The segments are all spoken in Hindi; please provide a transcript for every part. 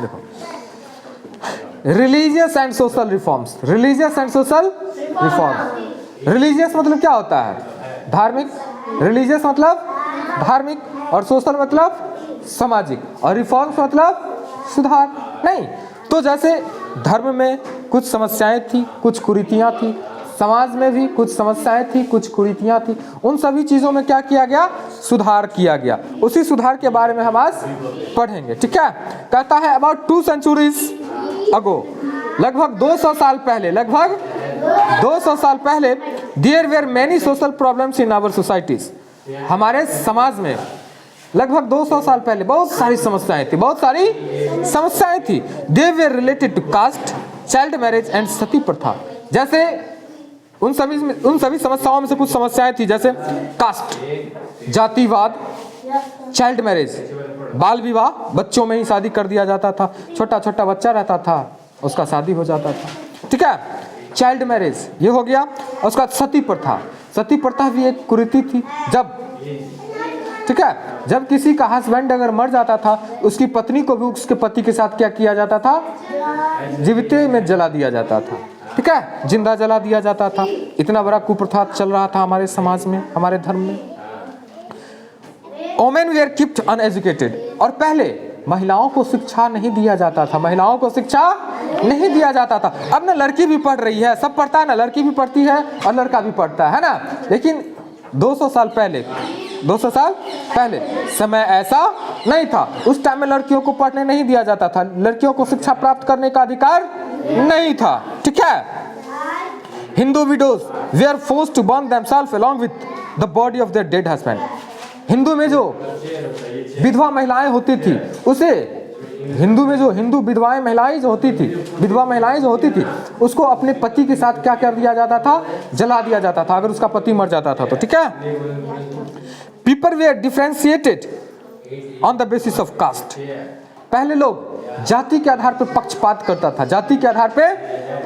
देखो, religious and social reforms, religious and social reform. Religious मतलब क्या होता है? धार्मिक। रिलीजियस मतलब धार्मिक, और सोशल मतलब सामाजिक, और रिफॉर्म्स मतलब सुधार। नहीं तो जैसे धर्म में कुछ समस्याएं थी, कुछ कुरीतियां थी, समाज में भी कुछ समस्याएं थी, कुछ कुरीतियां थी, उन सभी चीजों में क्या किया गया? सुधार किया गया। उसी सुधार के बारे में हम आज पढ़ेंगे। ठीक है, कहता है अबाउट 2 centuries अगो, लगभग 200 साल पहले, लगभग 200 साल पहले, there were many social problems in our societies, हमारे समाज में लगभग 200 साल पहले बहुत सारी समस्याएं थी, बहुत सारी समस्याएं थी। They were related to caste, child marriage and sati प्रथा। जैसे उन सभी समस्याओं में से कुछ समस्याएं थी, जैसे कास्ट, जातिवाद, चाइल्ड मैरिज, बाल विवाह, बच्चों में ही शादी कर दिया जाता था, छोटा छोटा बच्चा रहता था उसका शादी हो जाता था। ठीक है, चाइल्ड मैरिज ये हो गया। उसका सती प्रथा, सती प्रथा भी एक कुरीति थी। जब, ठीक है, जब किसी का हस्बैंड अगर मर जाता था, उसकी पत्नी को भी उसके पति के साथ क्या किया जाता था? जीविते में जला दिया जाता था। ठीक है, जिंदा जला दिया जाता था। इतना बड़ा कुप्रथा चल रहा था हमारे समाज में, हमारे धर्म में। वोमेन वेयर कीप्ट अनएजुकेटेड, और पहले महिलाओं को शिक्षा नहीं दिया जाता था, महिलाओं को शिक्षा नहीं दिया जाता था। अब ना लड़की भी पढ़ रही है, सब पढ़ता है ना, लड़की भी पढ़ती है और लड़का भी पढ़ता है ना। लेकिन 200 साल पहले, 200 साल पहले समय ऐसा नहीं था। उस टाइम में लड़कियों को पढ़ने नहीं दिया जाता था, लड़कियों को शिक्षा प्राप्त करने का अधिकार नहीं था। ठीक है, Hindu widows were forced to burn themselves along with the body of their dead husband. Hindu में जो विधवा महिलाएं होती थी, उसे हिंदू में जो हिंदू विधवाएं महिलाएं जो होती थी, विधवा महिलाएं जो होती थी, उसको अपने पति के साथ क्या कर दिया जाता था? जला दिया जाता था, अगर उसका पति मर जाता था तो। ठीक है, people were differentiated on the basis of caste. पहले लोग जाति के आधार पर पक्षपात करता था, जाति के आधार पे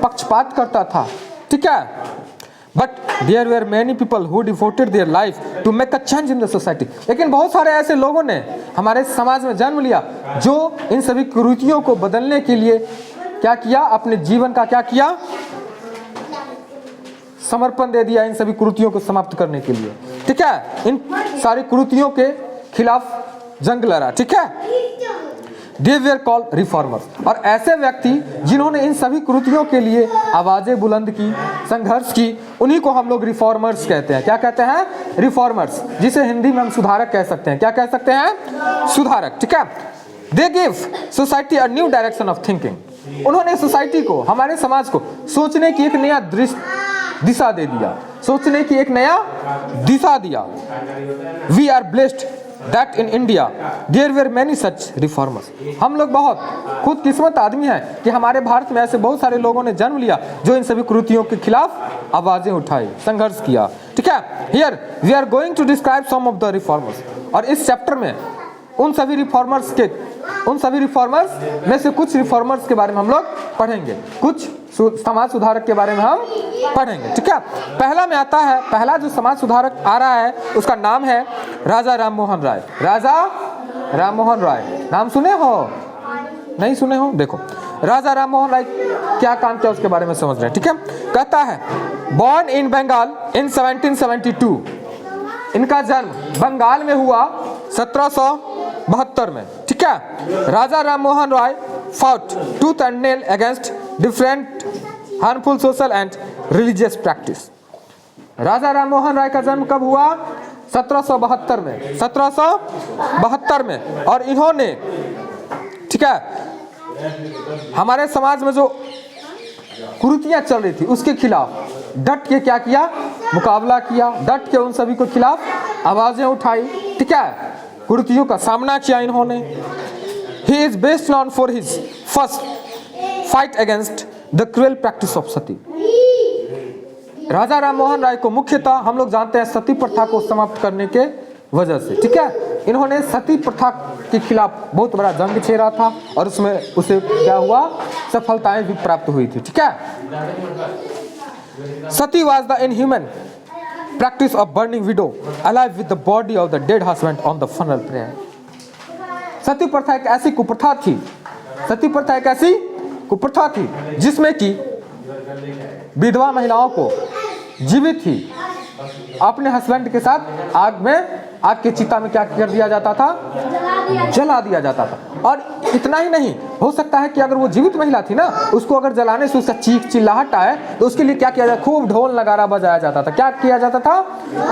पक्षपात करता था। ठीक है, but there were many people who devoted their life to make a change in the society. लेकिन बहुत सारे ऐसे लोगों ने हमारे समाज में जन्म लिया जो इन सभी कुरीतियों को बदलने के लिए क्या किया? अपने जीवन का क्या किया? समर्पण दे दिया इन सभी कुरीतियों को समाप्त करने के लिए। ठीक है, इन सारी कुरीतियों के खिलाफ जंग लड़ा। ठीक है, They were called reformers। और ऐसे व्यक्ति जिन्होंने इन सभी कुरीतियों के लिए आवाजें बुलंद की, संघर्ष की, उन्हीं को हम लोग रिफॉर्मर्स कहते हैं। क्या कहते हैं? रिफॉर्मर्स, जिसे हिंदी में हम सुधारक कह सकते हैं। क्या कह सकते हैं? सुधारक। ठीक है, They gave society a new direction of thinking। उन्होंने सोसाइटी को, हमारे समाज को सोचने की एक नया दिशा दे दिया, सोचने की एक नया दिशा दिया। We are blessed that in India there were many such reformers। हम लोग बहुत खुदकिस्मत आदमी हैं कि हमारे भारत में ऐसे बहुत सारे लोगों ने जन्म लिया जो इन सभी कुरीतियों के खिलाफ आवाजें उठाई, संघर्ष किया। ठीक है, here we are going to describe some of the reformers। और इस चैप्टर में उन सभी रिफॉर्मर्स में से कुछ रिफॉर्मर्स के बारे में हम लोग पढ़ेंगे, कुछ समाज सुधारक के बारे में हम पढ़ेंगे। ठीक है, पहला में आता है, पहला जो समाज सुधारक आ रहा है उसका नाम है राजा राममोहन राय। राजा राममोहन राय, नाम सुने हो? नहीं सुने हो? देखो, राजा राममोहन राय क्या काम किया उसके बारे में समझ रहे हैं। ठीक है, कहता है बॉर्न इन बंगाल इन 1772। इनका जन्म बंगाल में हुआ 1772 में। ठीक है, राजा राममोहन राय fought tooth and nail against different harmful social and religious practice। राजा राममोहन राय का जन्म कब हुआ? 1772 में, 1772 में। और इन्होंने, ठीक है, हमारे समाज में जो कुरीतियां चल रही थी उसके खिलाफ डट के क्या किया? मुकाबला किया, डट के उन सभी के खिलाफ आवाजें उठाई। ठीक है, कुरीतियों का सामना किया इन्होंने। He is best known for his first fight against the cruel practice of सती। राजा राममोहन राय को मुख्यतः हम लोग जानते हैं सती प्रथा को समाप्त करने के वजह से। ठीक है, इन्होंने सती प्रथा के खिलाफ बहुत बड़ा जंग छेड़ा था और उसमें उसे क्या हुआ? सफलताएं भी प्राप्त हुई थी। ठीक है, सती was the inhuman practice of burning widow alive with the body of the dead husband on the funeral pyre। सती प्रथा एक ऐसी कुप्रथा थी सती प्रथा एक ऐसी कुप्रथा थी जिसमें कि विधवा महिलाओं को जीवित ही अपने हस्बैंड के साथ आग के चिता में क्या कर दिया जाता था, जला दिया जाता था। और इतना ही नहीं, हो सकता है कि अगर वो जीवित महिला थी ना, उसको अगर जलाने से उसका चीख चिल्लाहट आए तो उसके लिए क्या किया जाता, खूब ढोल नगारा बजाया जाता था। क्या किया जाता था?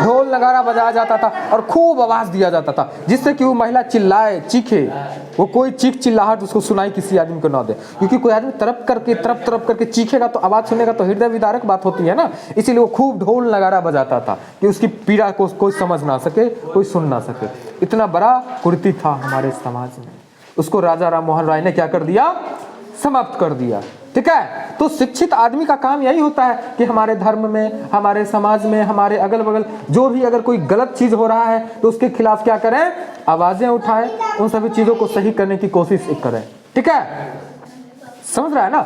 ढोल नगारा बजाया जाता था और खूब आवाज दिया जाता था, जिससे कि वो महिला चिल्लाए, चीखे, वो कोई चीख चिल्लाहट उसको सुनाई किसी आदमी को ना दे। क्योंकि कोई आदमी तरफ करके चीखेगा तो आवाज सुनेगा तो हृदय विदारक बात होती है ना, इसीलिए वो खूब ढोल नगारा बजाता था कि उसकी पीड़ा को कोई समझ ना सके, कोई सुन ना सके। इतना बड़ा कुरीति था हमारे समाज में, उसको राजा राम मोहन राय ने क्या कर दिया, समाप्त कर दिया। ठीक है, तो शिक्षित आदमी का काम यही होता है कि हमारे धर्म में, हमारे समाज में, हमारे अगल बगल जो भी अगर कोई गलत चीज हो रहा है तो उसके खिलाफ क्या करें, आवाजें उठाएं, उन सभी चीजों को सही करने की कोशिश करें। ठीक है, समझ रहा है ना,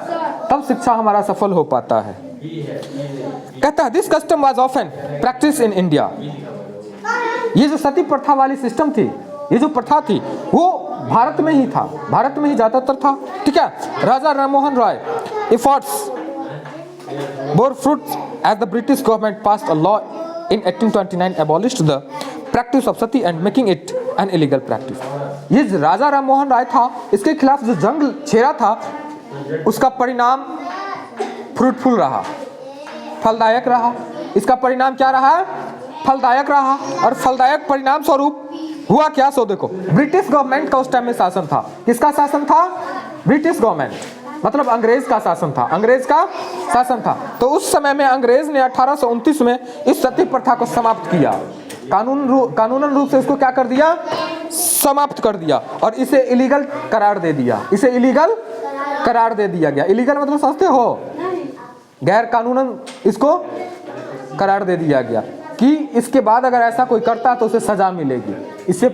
तब शिक्षा हमारा सफल हो पाता है। कहता है this custom was often practice in India. ये जो सती प्रथा वाली सिस्टम थी, ये जो प्रथा थी, वो भारत में ही था, भारत में ही ज्यादातर था। ठीक है, राजा राममोहन राय efforts bore fruits as the British government passed a law in 1829 abolished the practice of sati and making it an illegal practice। ये राजा राममोहन राय था, इसके खिलाफ जो जंग छेड़ा था उसका परिणाम फ्रूटफुल रहा, फलदायक रहा। इसका परिणाम क्या रहा? फलदायक रहा। और फलदायक परिणाम स्वरूप हुआ क्या, सो देखो, ब्रिटिश गवर्नमेंट का उस टाइम में शासन था। किसका शासन था? ब्रिटिश गवर्नमेंट, मतलब अंग्रेज का शासन था, अंग्रेज का शासन था। तो उस समय में अंग्रेज ने 1829 में इस सती प्रथा को समाप्त किया, कानूनन रूप से इसको क्या कर दिया, समाप्त कर दिया और इसे इलीगल करार दे दिया। इसे इलीगल करार दे दिया गया। इलीगल मतलब समझते हो, गैर कानूनन इसको करार दे दिया गया कि इसके बाद अगर ऐसा कोई करता तो उसे सजा मिलेगी। इससे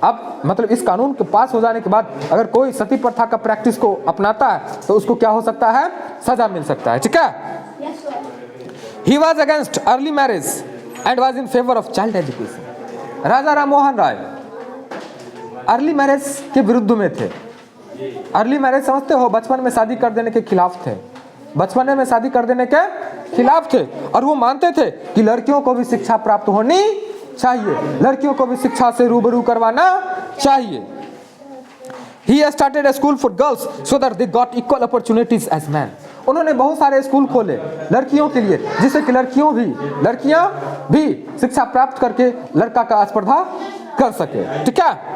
अब मतलब इस कानून के पास हो जाने के बाद अगर कोई सती प्रथा का प्रैक्टिस को अपनाता है तो उसको क्या हो सकता है, सजा मिल सकता है। ठीक है, he was against early marriage and was in favour of child education. Raja Rammohan Roy early marriage के विरुद्ध में थे। अर्ली मैरिज समझते हो, बचपन में शादी कर देने के खिलाफ थे, बचपन में शादी कर देने के खिलाफ थे। और वो मानते थे कि लड़कियों को भी शिक्षा प्राप्त होनी चाहिए, लड़कियों को भी शिक्षा से रूबरू करवाना चाहिए। He started a school for girls so that they got equal opportunities as men। उन्होंने बहुत सारे स्कूल खोले लड़कियों के लिए, जिससे कि लड़कियां भी शिक्षा प्राप्त करके लड़का का स्पर्धा कर सके। ठीक है,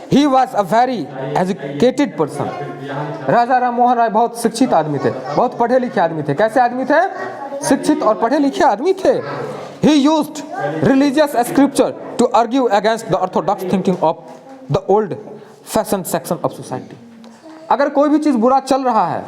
He was a very educated person। राजा राममोहन राय बहुत शिक्षित आदमी थे, बहुत पढ़े लिखे आदमी थे। कैसे आदमी थे? शिक्षित और पढ़े लिखे आदमी थे। He used religious scripture to argue against the orthodox thinking of the old fashioned section of society। अगर कोई भी चीज बुरा चल रहा है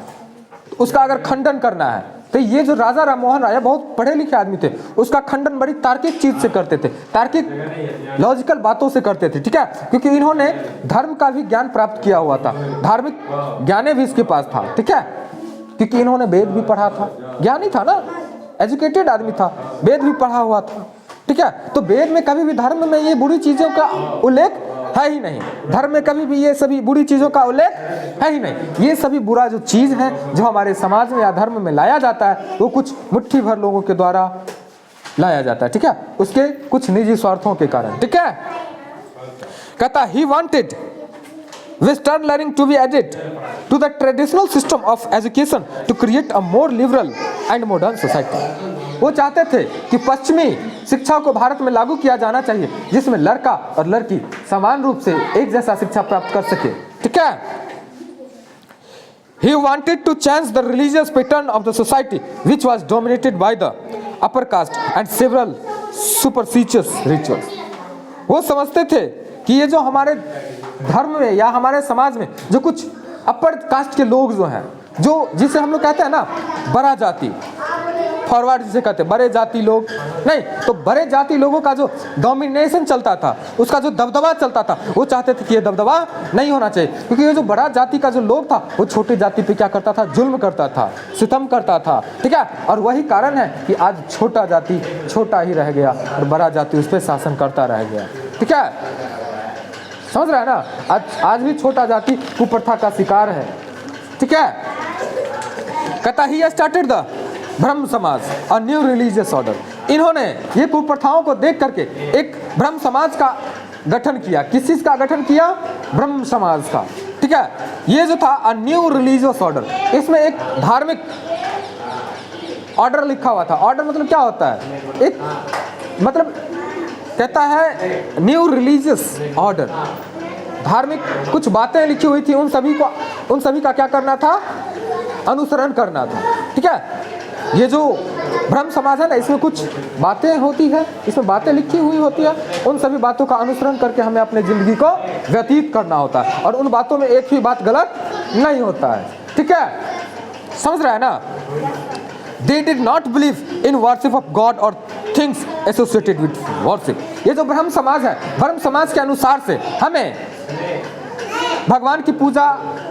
उसका अगर खंडन करना है तो ये जो राजा राममोहन राय बहुत पढ़े लिखे आदमी थे, उसका खंडन बड़ी तार्किक चीज से करते थे, तार्किक लॉजिकल बातों से करते थे। ठीक है, क्योंकि इन्होंने धर्म का भी ज्ञान प्राप्त किया हुआ था, धार्मिक ज्ञान भी इसके पास था। ठीक है, क्योंकि इन्होंने वेद भी पढ़ा था, ज्ञानी था ना, एजुकेटेड आदमी था, वेद भी पढ़ा हुआ था। ठीक है, तो वेद में कभी भी धर्म में ये बुरी चीजों का उल्लेख है ही नहीं, धर्म में कभी भी ये सभी बुरी चीजों का उल्लेख है ही नहीं। ये सभी बुरा जो चीज है जो हमारे समाज में या धर्म में लाया जाता है वो कुछ मुट्ठी भर लोगों के द्वारा लाया जाता है। ठीक है, उसके कुछ निजी स्वार्थों के कारण। ठीक है, कहता he wanted Western learning to be added to the traditional system of education to create a more liberal and modern society। वो चाहते थे कि पश्चिमी शिक्षा को भारत में लागू किया जाना चाहिए, जिसमें लड़का और लड़की समान रूप से एक जैसा शिक्षा प्राप्त कर सके। ठीक है, he wanted to change the religious pattern of the society which was dominated by the upper caste and several superstitious rituals। वो समझते थे कि ये जो हमारे धर्म में या हमारे समाज में जो कुछ अपर कास्ट के लोग जो हैं, जो जिसे हम लोग कहते हैं ना बड़ा जाति, फॉरवर्ड जिसे कहते हैं बड़े जाति लोग, नहीं तो बड़े जाति लोगों का जो डोमिनेशन चलता था, उसका जो दबदबा चलता था, वो चाहते थे कि ये दबदबा नहीं होना चाहिए। क्योंकि ये जो बड़ा जाति का जो लोग था वो छोटी जाति पे क्या करता था, जुल्म करता था, सितम करता था। ठीक है, और वही कारण है कि आज छोटा जाति छोटा ही रह गया और बड़ा जाति उस पर शासन करता रह गया। ठीक है, समझ रहा है ना, आज भी छोटा जाति कुप्रथा का शिकार है। ठीक है। कहता ही स्टार्टेड द ब्रह्म समाज, अ न्यू रिलीजियस ऑर्डर। इन्होंने ये कुप्रथाओं को देख करके एक ब्रह्म समाज का गठन किया। किस चीज का गठन किया? ब्रह्म समाज का, ठीक है। ये जो था अ न्यू रिलीजियस ऑर्डर, इसमें एक धार्मिक ऑर्डर लिखा हुआ था। ऑर्डर मतलब क्या होता है? एक मतलब कहता है न्यू रिलीजियस ऑर्डर, धार्मिक कुछ बातें लिखी हुई थी, उन सभी का क्या करना था? अनुसरण करना था, ठीक है। ये जो ब्रह्म समाज है ना, इसमें कुछ बातें होती है, इसमें बातें लिखी हुई होती है, उन सभी बातों का अनुसरण करके हमें अपने जिंदगी को व्यतीत करना होता है, और उन बातों में एक भी बात गलत नहीं होता है, ठीक है। समझ रहा है ना? They did not believe in worship of God or things associated with worship। ये जो ब्रह्म समाज है, ब्रह्म समाज के अनुसार से हमें भगवान की पूजा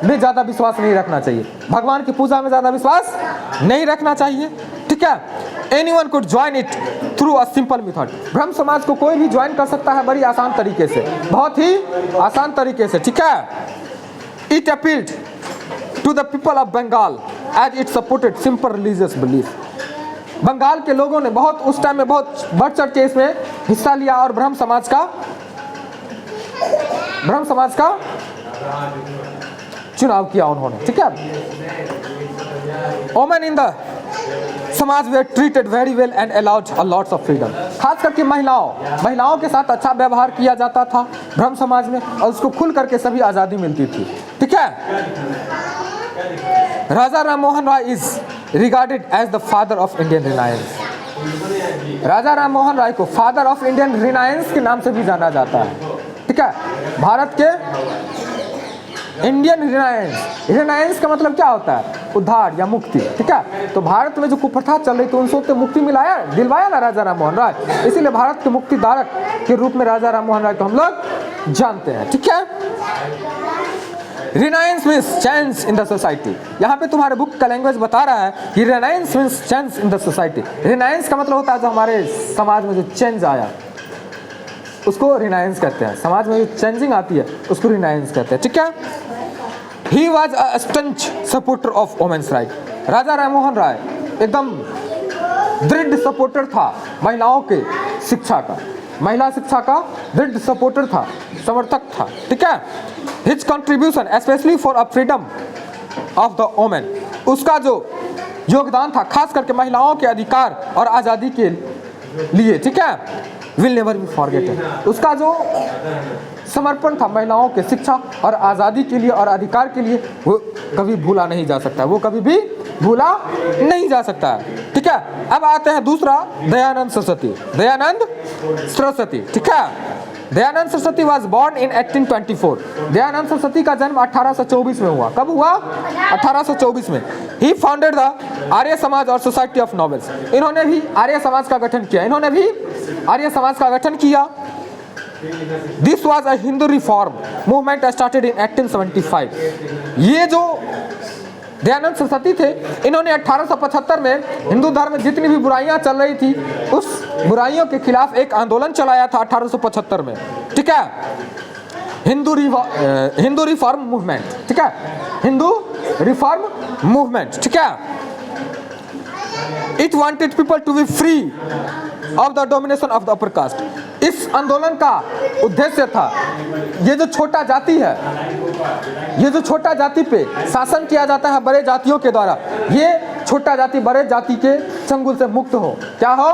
में ज़्यादा विश्वास नहीं रखना चाहिए, भगवान की पूजा में ज़्यादा विश्वास नहीं रखना चाहिए, ठीक है। Anyone could join it through a simple method। ब्रह्म समाज को कोई भी ज्वाइन कर सकता है बड़ी आसान तरीके से, बहुत ही आसान तरीके से, ठीक है। It appealed to the people of Bengal as it supported simple religious belief। Bengal के लोगों ने बहुत उस टाइम में बहुत बढ़ चढ़ के इसमें हिस्सा लिया और ब्रह्म समाज का चुनाव किया उन्होंने, ठीक है। Women in the समाज were treated very well and allowed a lots of freedom। खास करके महिलाओं के साथ अच्छा व्यवहार किया जाता था ब्रह्म समाज में, और उसको खुल करके सभी आज़ादी मिलती थी, ठीक है। Raja Ram Mohan Roy is regarded as the father of Indian renaissance. Raja Ram Mohan Roy को फादर ऑफ इंडियन रिनायंस के नाम से भी जाना जाता है, ठीक है। भारत के इंडियन रिनायंस का मतलब क्या होता है? उद्धार या मुक्ति, ठीक है। तो भारत में जो कुप्रथा चल रही थी उनसे मुक्ति दिलवाया ना राजा राम मोहन राय, इसीलिए भारत के मुक्तिदारक के रूप में राजा राम मोहन राय को हम लोग जानते हैं, ठीक है। Renaissance means change in the society. यहाँ पे तुम्हारे बुक का लैंग्वेज बता रहा है कि renaissance means change in the society. Renaissance का मतलब होता है जो हमारे समाज में जो चेंज आया उसको रिनायंस कहते हैं, समाज में जो चेंजिंग आती है उसको रिनायंस कहते हैं, ठीक है। He was a staunch supporter of women's right. Raja Ram Mohan Roy एकदम दृढ़ सपोर्टर था महिलाओं के शिक्षा का, महिला शिक्षा का दृढ़ सपोर्टर था, समर्थक था, ठीक है। His contribution specially for a freedom of the women, उसका जो योगदान था खास करके महिलाओं के अधिकार और आज़ादी के लिए, ठीक है, विल नेवर बी फॉरगेटेड। उसका जो समर्पण था महिलाओं के शिक्षा और आज़ादी के लिए और अधिकार के लिए, वो कभी भूला नहीं जा सकता, वो कभी भी भूला नहीं जा सकता है, ठीक है। अब आते हैं दूसरा, दयानंद सरस्वती। दयानंद सरस्वती, ठीक है। Dayanand Saraswati was born in 1824। Dayanand Saraswati का जन्म 1824 में हुआ। कब हुआ? 1824 में। ही फाउंडेड द आर्य समाज और सोसाइटी ऑफ नॉवेल्स। इन्होंने भी आर्य समाज का गठन किया, this was a Hindu reform movement started in 1875। ये जो दयानंद सरस्वती थे, इन्होंने 1875 में हिंदू धर्म में जितनी भी बुराइयां चल रही थी उस बुराइयों के खिलाफ एक आंदोलन चलाया था 1875 में, ठीक है। हिंदू रिफॉर्म मूवमेंट, ठीक है, हिंदू रिफॉर्म मूवमेंट, ठीक है। It wanted people to be free of the domination of the upper caste. इस आंदोलन का उद्देश्य था ये जो छोटा जाति है, ये जो छोटा जाति पे शासन किया जाता है बड़े जातियों के द्वारा, ये छोटा जाति बड़े जाति के चंगुल से मुक्त हो। क्या हो?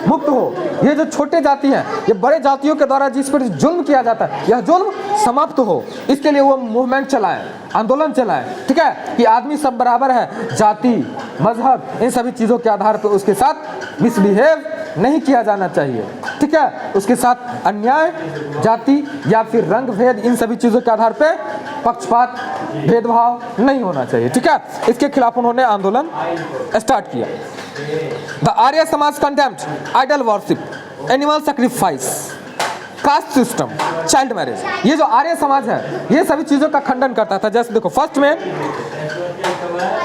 मुक्त हो। ये जो छोटे जाति हैं, ये बड़े जातियों के द्वारा जिस पर जुल्म किया जाता है, यह जुल्म समाप्त हो, इसके लिए वो मूवमेंट चलाएं, आंदोलन चलाएं, ठीक है, कि आदमी सब बराबर है, जाति मजहब इन सभी चीज़ों के आधार पर उसके साथ मिसबिहेव नहीं किया जाना चाहिए, ठीक है। उसके साथ अन्याय, जाति या फिर रंग भेद, इन सभी चीज़ों के आधार पे पक्षपात, भेदभाव नहीं होना चाहिए, ठीक है। इसके खिलाफ उन्होंने आंदोलन स्टार्ट किया। The Arya Samaj condemned idol worship, animal sacrifice, caste system, child marriage. ये जो आर्य समाज है ये सभी चीज़ों का खंडन करता था। जैसे देखो, फर्स्ट में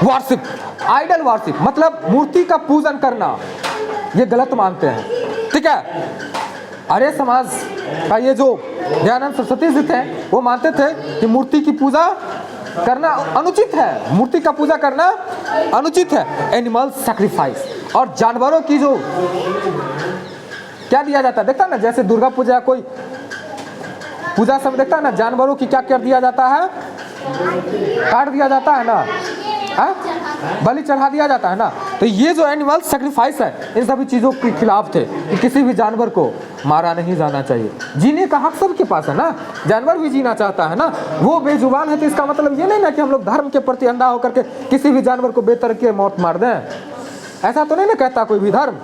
वर्शिप, आइडल वर्शिप मतलब मूर्ति का पूजन करना, ये गलत मानते हैं, ठीक है। आर्य समाज का ये जो दयानंद सरस्वती जी थे वो मानते थे कि मूर्ति की पूजा करना अनुचित है, मूर्ति का पूजा करना अनुचित है। एनिमल सैक्रिफाइस, और जानवरों की जो क्या दिया जाता है, देखता ना जैसे दुर्गा पूजा कोई पूजा सब देखता है ना, जानवरों की क्या कर दिया जाता है, काट दिया जाता है ना, बलि चढ़ा दिया जाता है ना। तो ये जो एनिमल सैक्रिफाइस है, इन सभी चीज़ों के खिलाफ थे कि किसी भी जानवर को मारा नहीं जाना चाहिए। जीने का हक सबके पास है ना, जानवर भी जीना चाहता है ना। वो बेजुबान है तो इसका मतलब ये नहीं ना कि हम लोग धर्म के प्रति अंधा होकर के किसी भी जानवर को बेतरके मौत मार दें, ऐसा तो नहीं ना कहता कोई भी धर्म।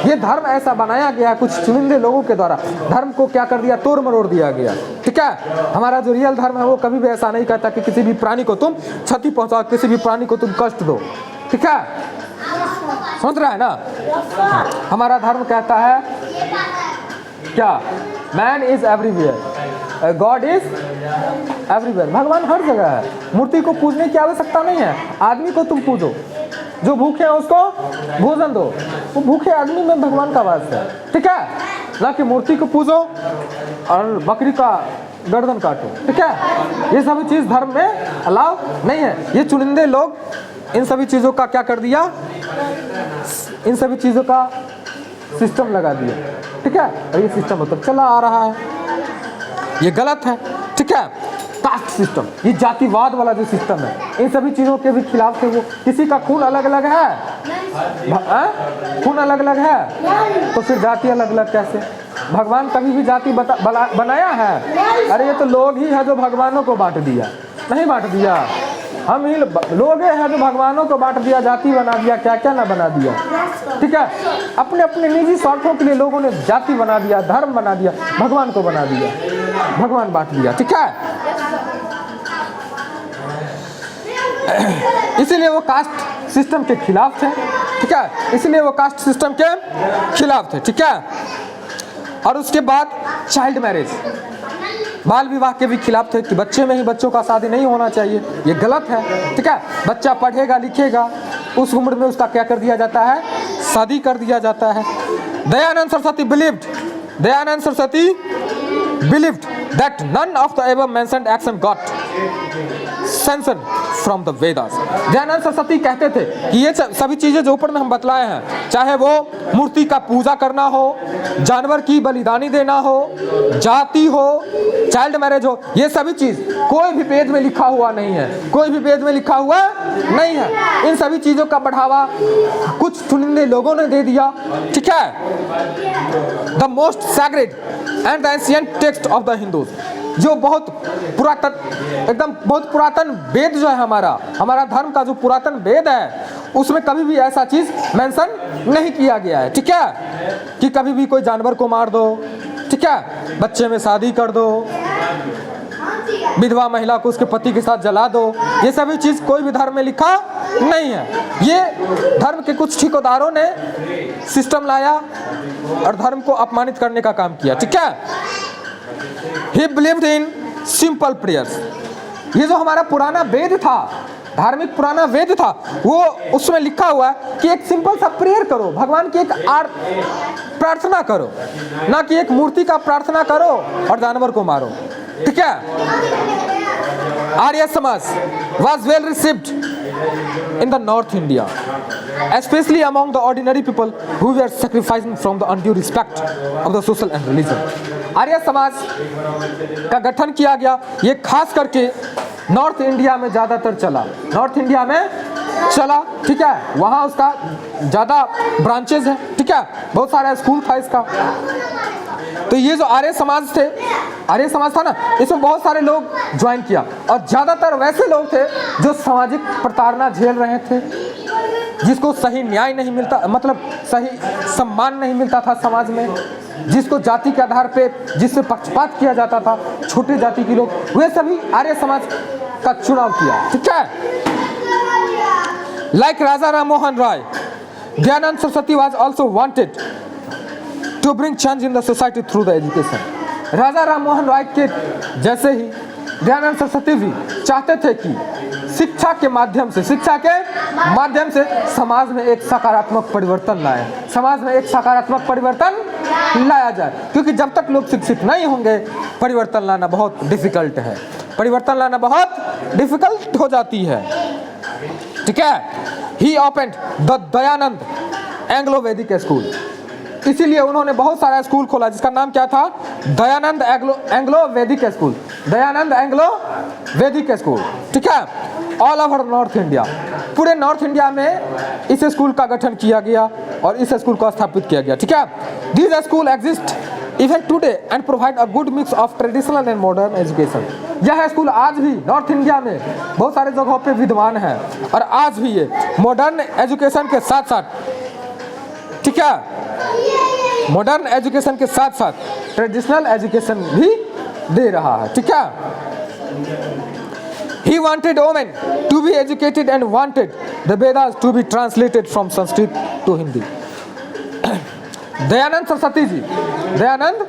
ये धर्म ऐसा बनाया गया कुछ चुनिंदे लोगों के द्वारा, धर्म को क्या कर दिया, तोड़ मरोड़ दिया गया, ठीक है। हमारा जो रियल धर्म है वो कभी भी ऐसा नहीं कहता कि किसी भी प्राणी को तुम क्षति पहुंचाओ, किसी भी प्राणी को तुम कष्ट दो, ठीक है, समझ रहा है ना। हमारा धर्म कहता है क्या, man is everywhere, God is everywhere, भगवान हर जगह है। मूर्ति को पूजने की आवश्यकता नहीं है, आदमी को तुम पूजो, जो भूखे हैं उसको भोजन दो, वो भूखे आदमी में भगवान का वास है, ठीक है, ना कि मूर्ति को पूजो और बकरी का गर्दन काटो, ठीक है। ये सभी चीज़ धर्म में अलाउ नहीं है। ये चुनिंदे लोग इन सभी चीज़ों का क्या कर दिया, इन सभी चीज़ों का सिस्टम लगा दिया, ठीक है। और ये सिस्टम मतलब चला आ रहा है, ये गलत है, ठीक है। कास्ट सिस्टम, ये जातिवाद वाला जो सिस्टम है, इन सभी चीज़ों के भी खिलाफ थे वो। किसी का खून अलग अलग है, खून अलग अलग है, तो फिर जाति अलग अलग कैसे? भगवान कभी भी जाति बनाया है? अरे ये तो लोग ही है जो भगवानों को बांट दिया, नहीं बांट दिया, हम ही लोग हैं जो भगवानों को बांट दिया, जाति बना दिया, क्या क्या ना बना दिया, ठीक है। अपने अपने निजी स्वार्थों के लिए लोगों ने जाति बना दिया, धर्म बना दिया, भगवान को बना दिया, भगवान बांट दिया, ठीक है। इसीलिए वो कास्ट सिस्टम के खिलाफ थे, ठीक है, इसलिए वो कास्ट सिस्टम के खिलाफ थे, ठीक है। और उसके बाद चाइल्ड मैरिज, बाल विवाह के भी खिलाफ थे कि बच्चे में ही बच्चों का शादी नहीं होना चाहिए, ये गलत है, ठीक है। बच्चा पढ़ेगा लिखेगा, उस उम्र में उसका क्या कर दिया जाता है, शादी कर दिया जाता है। Dayanand Saraswati believed that none of the above mentioned action got sanction from the Vedas। Dayanand Saraswati कहते थे कि ये सभी चीजें जो ऊपर में हम बतलाए हैं, चाहे वो मूर्ति का पूजा करना हो, जानवर की बलिदानी देना हो, जाति हो, चाइल्ड मैरिज हो, ये सभी चीज कोई भी वेद में लिखा हुआ नहीं है, कोई भी वेद में लिखा हुआ नहीं है। इन सभी चीजों का बढ़ावा कुछ चुनिंदे लोगों ने दे दिया, ठीक है। The most sacred and the ancient text of the Hindus, जो बहुत पुरातन, एकदम बहुत पुरातन वेद जो है हमारा धर्म का जो पुरातन वेद है, उसमें कभी भी ऐसा चीज मेंशन नहीं किया गया है, ठीक है, कि कभी भी कोई जानवर को मार दो, ठीक है, बच्चे में शादी कर दो, विधवा महिला को उसके पति के साथ जला दो, ये सभी चीज कोई भी धर्म में लिखा नहीं है। ये धर्म के कुछ ठेकेदारों ने सिस्टम लाया और धर्म को अपमानित करने का काम किया, ठीक है। He believed in simple prayers। ये जो हमारा पुराना वेद था, धार्मिक पुराना वेद था, वो उसमें लिखा हुआ है कि एक सिंपल सा प्रेयर करो, भगवान की एक प्रार्थना करो, ना कि एक मूर्ति का प्रार्थना करो और जानवर को मारो, ठीक है। Arya Samaj was well received in the North India, especially among the ordinary people who were sacrificing from the undue respect of the social and religion। Arya Samaj का गठन किया गया, ये खास करके नॉर्थ इंडिया में ज़्यादातर चला, नॉर्थ इंडिया में चला, ठीक है। वहाँ उसका ज़्यादा ब्रांचेज है, ठीक है, बहुत सारा स्कूल था इसका। तो ये जो आर्य समाज थे, आर्य समाज था ना, इसमें बहुत सारे लोग ज्वाइन किया और ज़्यादातर वैसे लोग थे जो सामाजिक प्रताड़ना झेल रहे थे, जिसको सही न्याय नहीं मिलता, मतलब सही सम्मान नहीं मिलता था समाज में, जिसको जाति के आधार पे जिससे पक्षपात किया जाता था, छोटे जाति के लोग, वे सभी आर्य समाज का चुनाव किया, ठीक है। Like Raja Ram Mohan Roy, Dayanand Saraswati was also wanted to bring change in the society through the education. Raja Ram Mohan Roy के जैसे ही दयानंद सरस्वती भी चाहते थे कि शिक्षा के माध्यम से समाज में एक सकारात्मक परिवर्तन लाए, समाज में एक सकारात्मक परिवर्तन लाया जाए, क्योंकि जब तक लोग शिक्षित नहीं होंगे परिवर्तन लाना बहुत डिफिकल्ट है। परिवर्तन लाना बहुत डिफिकल्ट हो जाती है, ठीक है। ही ओपन्ड द दयानंद एंग्लो वैदिक स्कूल, इसीलिए उन्होंने बहुत सारा स्कूल खोला जिसका नाम क्या था, दयानंद एंग्लो वैदिक स्कूल, दयानंद एंग्लो वैदिक स्कूल, ठीक है। ऑल ओवर नॉर्थ इंडिया, पूरे नॉर्थ इंडिया में इस स्कूल का गठन किया गया और इस स्कूल को स्थापित किया गया, ठीक है। This school exist even today and provide a good mix of traditional and modern education. यह स्कूल आज भी नॉर्थ इंडिया में बहुत सारे जगहों पे विद्यमान है और आज भी ये मॉडर्न एजुकेशन के साथ साथ, ठीक है, मॉडर्न एजुकेशन के साथ साथ ट्रेडिशनल एजुकेशन भी दे रहा है, ठीक है। He wanted women to be educated and wanted the Vedas to be translated from Sanskrit to Hindi. Dayanand Saraswati ji, Dayanand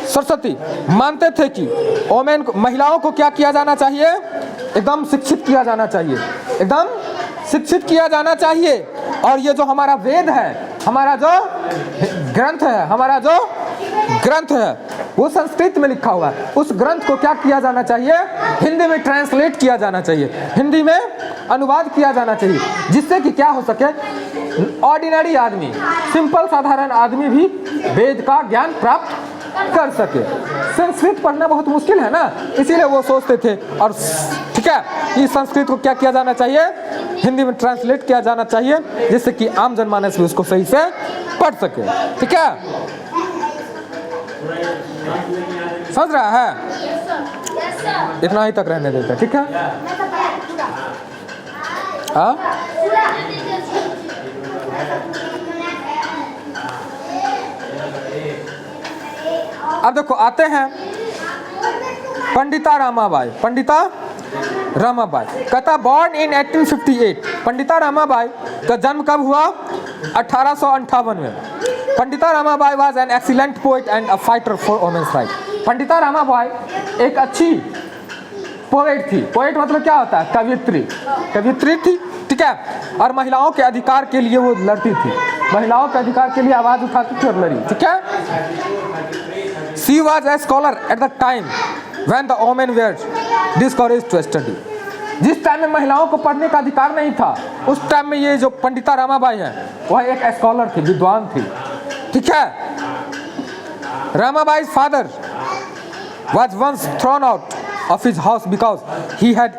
Saraswati मानते थे कि वोमेन को, महिलाओं को क्या किया जाना चाहिए, एकदम शिक्षित किया जाना चाहिए, एकदम शिक्षित किया जाना चाहिए। और ये जो हमारा वेद है, हमारा जो ग्रंथ है, हमारा जो ग्रंथ है वो संस्कृत में लिखा हुआ है, उस ग्रंथ को क्या किया जाना चाहिए, हिंदी में ट्रांसलेट किया जाना चाहिए, हिंदी में अनुवाद किया जाना चाहिए, जिससे कि क्या हो सके, ऑर्डिनरी आदमी, सिंपल साधारण आदमी भी वेद का ज्ञान प्राप्त कर सके। संस्कृत पढ़ना बहुत मुश्किल है ना, इसीलिए वो सोचते थे, और ठीक है, इस संस्कृत को क्या किया जाना चाहिए, हिंदी में ट्रांसलेट किया जाना चाहिए, जिससे कि आम जनमानस भी उसको सही से पढ़ सके, ठीक है। समझ रहा है, इतना ही तक रहने देता, ठीक है। हाँ, अब देखो आते हैं पंडिता रमाबाई। पंडिता रमाबाई कहता बॉर्न इन 1858। पंडिता रमाबाई का जन्म कब हुआ, 1858 में। Pandita Ramabai was an excellent poet and a fighter for women's right. Pandita Ramabai एक अच्छी पोएट थी। पोएट मतलब क्या होता है, कवियत्री, कवियत्री थी, ठीक है। और महिलाओं के अधिकार के लिए वो लड़ती थी, महिलाओं के अधिकार के लिए आवाज उठाती थी और लड़ी, ठीक है। She was a scholar at the time when the women were discouraged to study. जिस टाइम में महिलाओं को पढ़ने का अधिकार नहीं था, उस टाइम में ये जो पंडिता रमाबाई है वह एक स्कॉलर थी, विद्वान थी, ठीक है। Ramaba's father was once thrown out of his house because he had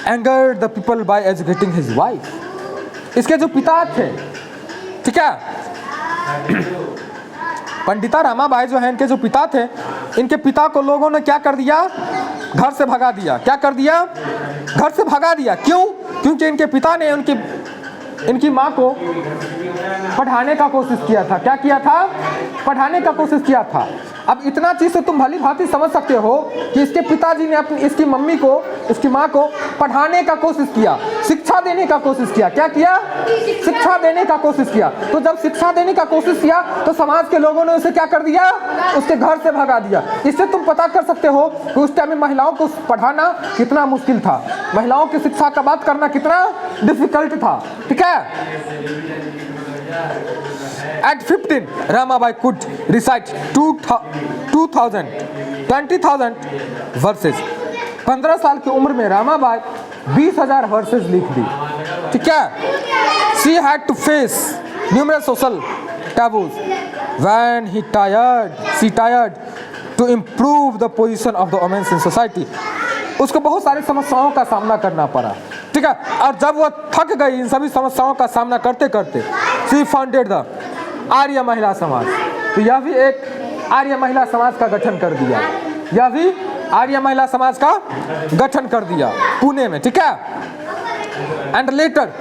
angered the people by educating his wife. इसके जो पिता थे, ठीक है, पंडिता रमाबाई जो है, इनके जो पिता थे, इनके पिता को लोगों ने क्या कर दिया, घर से भगा दिया। क्या कर दिया, घर से भगा दिया। क्यों? क्योंकि इनके पिता ने इनकी माँ को पढ़ाने का कोशिश किया था। क्या किया था, पढ़ाने का कोशिश किया था। अब इतना चीज़ से तुम भली भांति समझ सकते हो कि इसके पिताजी ने अपनी इसकी मम्मी को, इसकी माँ को पढ़ाने का कोशिश किया, शिक्षा देने का कोशिश किया। क्या किया, शिक्षा देने का कोशिश किया। तो जब शिक्षा देने का कोशिश किया तो समाज के लोगों ने उसे क्या कर दिया, उसके घर से भगा दिया। इससे तुम पता कर सकते हो कि उस टाइम में महिलाओं को पढ़ाना कितना मुश्किल था, महिलाओं की शिक्षा का बात करना कितना डिफिकल्ट था, ठीक है। At 15, Ramabai could recite 20,000 verses. 15 साल की उम्र में रमाबाई 20,000 वर्सेस लिख दी, ठीक है। She had to face numerous social taboos when she tried to improve the position of the women in society. उसको बहुत सारी समस्याओं का सामना करना पड़ा, ठीक है। और जब वो थक गई इन सभी समस्याओं का सामना करते करते, she founded the आर्य महिला समाज। तो यह भी एक आर्य महिला समाज का गठन कर दिया, यह भी आर्य महिला समाज का गठन कर दिया पुणे में, ठीक है। एंड लेटर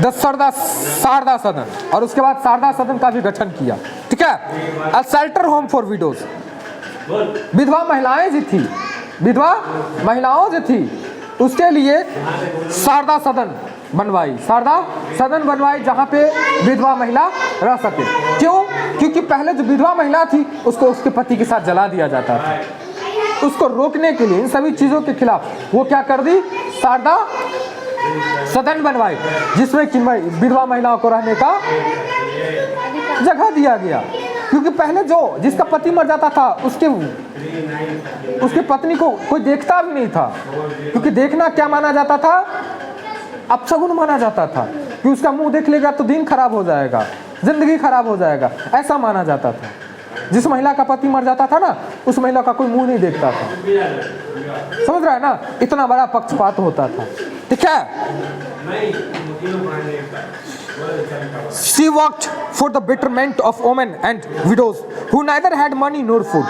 द शारदा सदन, और उसके बाद शारदा सदन का भी गठन किया, ठीक है। A shelter home for widows, विधवा महिलाएं जो थी, विधवा महिलाओं जो थी उसके लिए शारदा सदन बनवाई, शारदा सदन बनवाई, जहाँ पे विधवा महिला रह सके। क्यों? क्योंकि पहले जो विधवा महिला थी उसको उसके पति के साथ जला दिया जाता था। उसको रोकने के लिए, इन सभी चीज़ों के खिलाफ वो क्या कर दी, शारदा सदन बनवाई, जिसमें कि विधवा महिलाओं को रहने का जगह दिया गया, क्योंकि पहले जो जिसका पति मर जाता था उसके पत्नी को कोई देखता भी नहीं था, क्योंकि देखना क्या माना जाता था, अपशगुन माना जाता था कि उसका मुंह देख लेगा तो दिन खराब हो जाएगा, जिंदगी खराब हो जाएगा, ऐसा माना जाता था। जिस महिला का पति मर जाता था ना, उस महिला का कोई मुंह नहीं देखता था। समझ रहा है ना, इतना बड़ा पक्षपात होता था। ठीक है, She worked for the betterment of women and widows who neither had money nor food.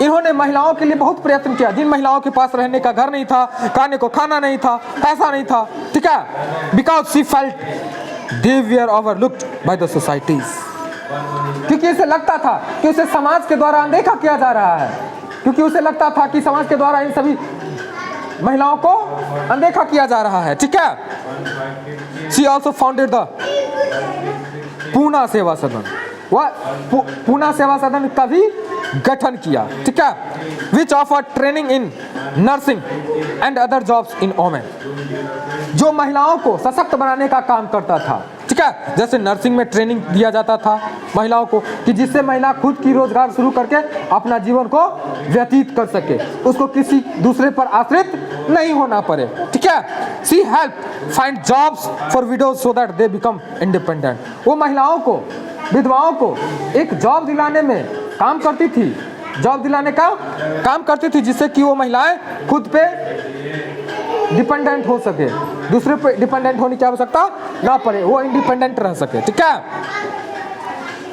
इन्होंने महिलाओं के लिए बहुत प्रयत्न किया, जिन महिलाओं के पास रहने का घर नहीं था, खाने को खाना नहीं था, पैसा नहीं था। ठीक है, because she felt they were overlooked by the societies. क्योंकि उसे लगता था कि उसे समाज के द्वारा अनदेखा किया जा रहा है, क्योंकि उसे लगता था कि समाज के द्वारा इन सभी महिलाओं को अनदेखा किया जा रहा है। ठीक है, She also founded the Poona सेवा सदन, वह पूना सेवा सदन का भी गठन किया। ठीक है, which offered training in nursing and other jobs in women, जो महिलाओं को सशक्त बनाने का काम करता था। ठीक है, जैसे नर्सिंग में ट्रेनिंग दिया जाता था महिलाओं को, कि जिससे महिला खुद की रोजगार शुरू करके अपना जीवन को व्यतीत कर सके, उसको किसी दूसरे पर आश्रित नहीं होना पड़े। ठीक है, she help find jobs for widows so that they become independent, वो महिलाओं को, विधवाओं को एक जॉब दिलाने में काम करती थी, जॉब दिलाने का काम करती थी, जिससे कि वो महिलाएं खुद पे डिपेंडेंट हो सके, दूसरे पे डिपेंडेंट होने की आवश्यकता ना पड़े, वो इंडिपेंडेंट रह सके। ठीक है,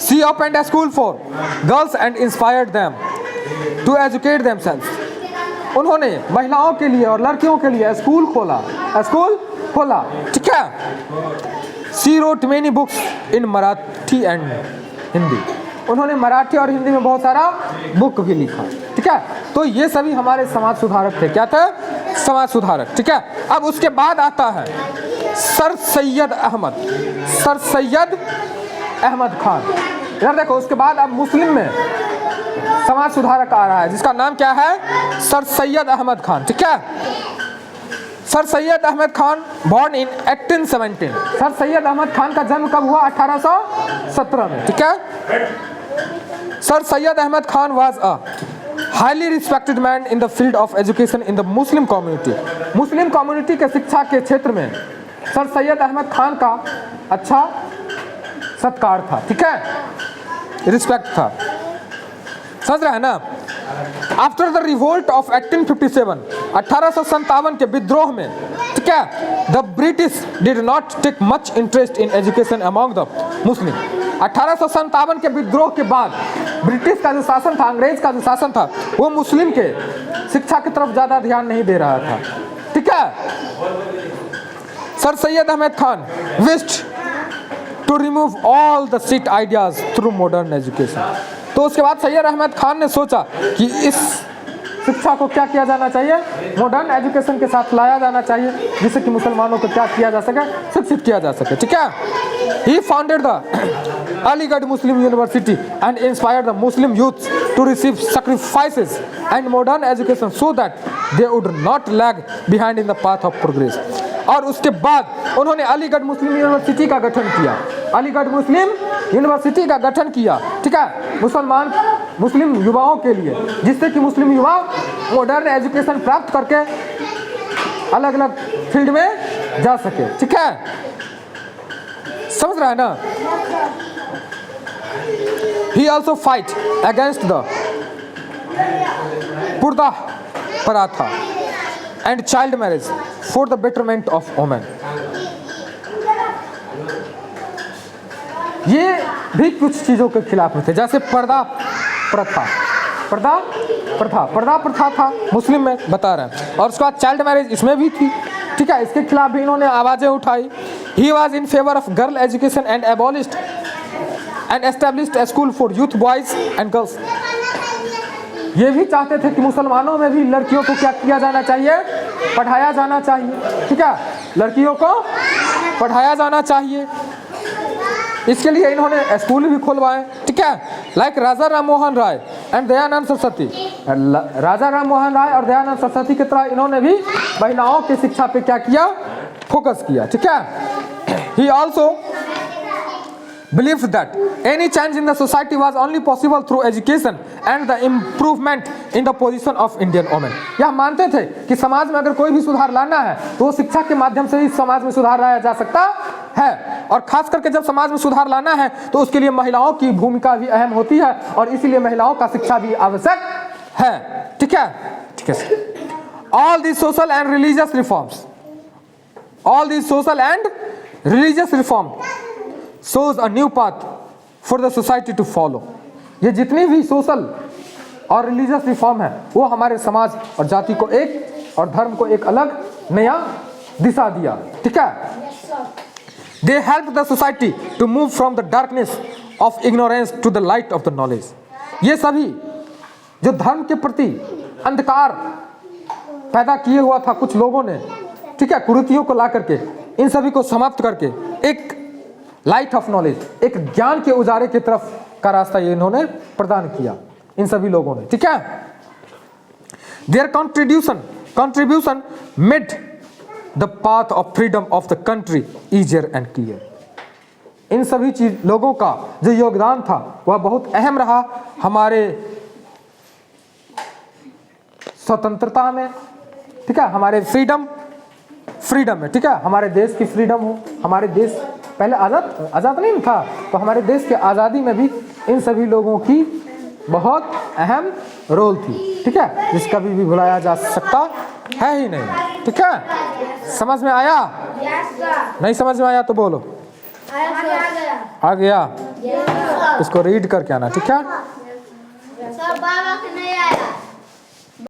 she opened a school for girls and inspired them to educate themselves, उन्होंने महिलाओं के लिए और लड़कियों के लिए स्कूल खोला। ठीक है, she wrote many books in Marathi and Hindi, उन्होंने मराठी और हिंदी में बहुत सारा बुक भी लिखा। ठीक है, तो ये सभी हमारे समाज सुधारक थे। क्या थे? समाज सुधारक। ठीक है, अब उसके बाद आता है सर सैयद अहमद खान। इधर देखो, उसके बाद अब मुस्लिम में समाज सुधारक आ रहा है, जिसका नाम क्या है? सर सैयद अहमद खान। ठीक है, Sir Syed Ahmed Khan born in 1817। Sir Syed Ahmed Khan का जन्म कब हुआ? 1817 में। ठीक है, Sir Syed Ahmed Khan was a highly respected man in the field of education in the Muslim community. Muslim community के शिक्षा के क्षेत्र में सर सैयद अहमद खान का अच्छा सत्कार था। ठीक है, रिस्पेक्ट था। समझ रहा है ना? आफ्टर द रिवोल्ट ऑफ 1857, 1857 के विद्रोह में, ठीक है, the British did not take much interest in education among the Muslim. 1857 के विद्रोह के बाद ब्रिटिश का जो शासन था, अंग्रेज का जो शासन था, वो मुस्लिम के शिक्षा की तरफ ज़्यादा ध्यान नहीं दे रहा था। ठीक है, Sir Syed Ahmed Khan wished to remove all the strict ideas through modern education. तो उसके बाद सैयद अहमद खान ने सोचा कि इस शिक्षा को क्या किया जाना चाहिए? मॉडर्न एजुकेशन के साथ लाया जाना चाहिए, जिससे कि मुसलमानों को क्या किया जा सके? शिक्षित किया जा सके। ठीक है, he founded the Aligarh Muslim university and inspired the Muslim youth to receive sacrifices and modern education so that they would not lag behind in the path of progress. और उसके बाद उन्होंने अलीगढ़ मुस्लिम यूनिवर्सिटी का गठन किया। अलीगढ़ मुस्लिम यूनिवर्सिटी का गठन किया। ठीक है, मुस्लिम युवाओं के लिए, जिससे कि मुस्लिम युवा मॉडर्न एजुकेशन प्राप्त करके अलग अलग फील्ड में जा सके। ठीक है, समझ रहा है ना? He also fight against the पर्दा प्रथा and child marriage for the betterment of women. ये भी कुछ चीज़ों के खिलाफ में थे, जैसे पर्दा प्रथा था मुस्लिम में, बता रहे हैं। और उसके बाद चाइल्ड मैरिज इसमें भी थी। ठीक है, इसके खिलाफ भी इन्होंने आवाज़ें उठाई। He was in favour of girl education and abolished and established A school for youth boys and girls. ये भी चाहते थे कि मुसलमानों में भी लड़कियों को क्या किया जाना चाहिए? पढ़ाया जाना चाहिए। ठीक है, लड़कियों को पढ़ाया जाना चाहिए। इसके लिए इन्होंने स्कूल भी खुलवाए। ठीक है, लाइक राजा राम मोहन राय एंड दयानंद सरस्वती। राजा राम मोहन राय और दयानंद सरस्वती की तरह इन्होंने भी महिलाओं की शिक्षा पे क्या किया? फोकस किया। ठीक है, he also believed that any change in the society was only possible through education and the improvement in the position of Indian women. यह मानते थे कि समाज में अगर कोई भी सुधार लाना है तो वो शिक्षा के माध्यम से ही समाज में सुधार लाया जा सकता है, और खास करके जब समाज में सुधार लाना है तो उसके लिए महिलाओं की भूमिका भी अहम होती है, और इसीलिए महिलाओं का शिक्षा भी आवश्यक है। ठीक है, ठीक है। All these social and religious reforms, all these social and religious reform shows a new path for the society to follow. ये जितनी भी सोशल और रिलीजियस रिफॉर्म है वो हमारे समाज और जाति को एक और धर्म को एक अलग नया दिशा दिया। ठीक है, they help the society to move from the darkness of ignorance to the light of the knowledge. ये सभी जो धर्म के प्रति अंधकार पैदा किए हुआ था कुछ लोगों ने, ठीक है, कुरीतियों को ला करके इन सभी को समाप्त करके एक लाइट ऑफ नॉलेज, एक ज्ञान के उजारे की तरफ का रास्ता ये इन्होंने प्रदान किया इन सभी लोगों ने। ठीक है, their contribution made the path of freedom of the country easier and clear. इन सभी लोगों का जो योगदान था वह बहुत अहम रहा हमारे स्वतंत्रता में। ठीक है, हमारे फ्रीडम में, ठीक है, हमारे देश की फ्रीडम हो, हमारे देश पहले आज़ाद नहीं था तो हमारे देश के आज़ादी में भी इन सभी लोगों की बहुत अहम रोल थी। ठीक है, जिसका भी भुलाया जा सकता है ही नहीं। ठीक है, समझ में आया? नहीं समझ में आया तो बोलो आ गया। इसको रीड करके आना। ठीक है, सर बाबा के नहीं आया।